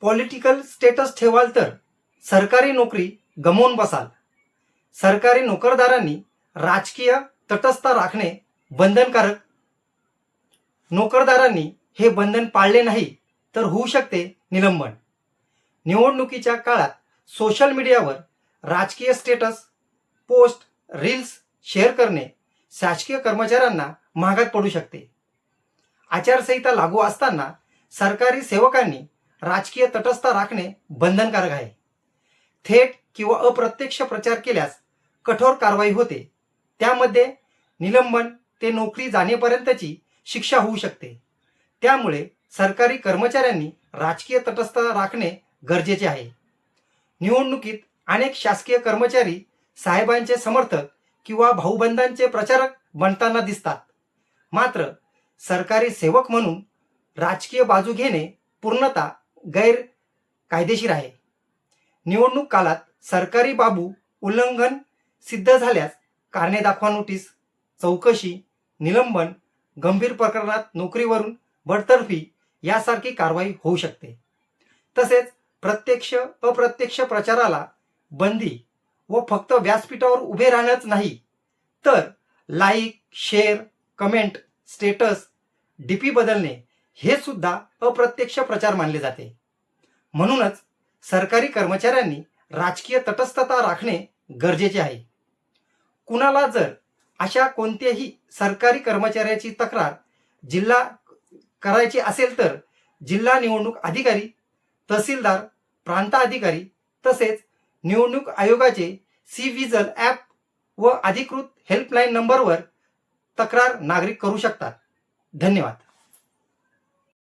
Political status ठेवाल तर सरकारी नोकरी गमावून बसाल. सरकारी नोकरदारांनी राजकीय तटस्थता राखणे बंधनकारक. नोकरदारांनी हे बंधन पाळले नाही तर होऊ शकते निलंबन. निवडणुकीच्या काळात सोशल मीडियावर राजकीय स्टेटस, पोस्ट, रील्स शेअर करणे शासकीय कर्मचाऱ्यांना महागात पडू शकते. आचारसंहिता लागू असताना सरकारी सेवकांनी राजकीय तटस्थता राखणे बंधनकारक आहे. थेट किंवा अप्रत्यक्ष प्रचार केल्यास कठोर कारवाई होते. त्यामध्ये निलंबन ते नोकरी जाणेपर्यंतची शिक्षा होऊ शकते. त्यामुळे सरकारी कर्मचाऱ्यांनी राजकीय तटस्थता राखणे गरजेचे आहे. निवडणुकीत अनेक शासकीय कर्मचारी साहेबांचे समर्थक किंवा भाऊबंधांचे प्रचारक बनताना दिसतात. मात्र सरकारी सेवक म्हणून राजकीय बाजू घेणे पूर्णतः गैर कायदेशीर आहे. निवडणूक काळात सरकारी बाबू उल्लंघन सिद्ध झाल्यास कारणे दाखवा नोटीस, चौकशी, निलंबन, गंभीर प्रकरणात नोकरीवरून बडतर्फी यासारखी कारवाई होऊ शकते. तसेच प्रत्यक्ष अप्रत्यक्ष प्रचाराला बंदी व फक्त व्यासपीठावर उभे राहणंच नाही तर like, share, comment, status, DP बदलणे हे सुद्धा अप्रत्यक्ष प्रचार मानले जाते. म्हणूनच सरकारी कर्मचाऱ्यांनी राजकीय तटस्थता राखणे गरजेचे आहे. कुणाला जर अशा कोणत्याही सरकारी कर्मचाऱ्याची तक्रार जिल्हा करायची असेल तर जिल्हा निवडणूक अधिकारी, तहसीलदार, प्रांताधिकारी तसेच निवडणूक आयोगाचे सी-विजिल ॲप व अधिकृत हेल्पलाईन नंबरवर तक्रार नागरिक करू शकतात. धन्यवाद.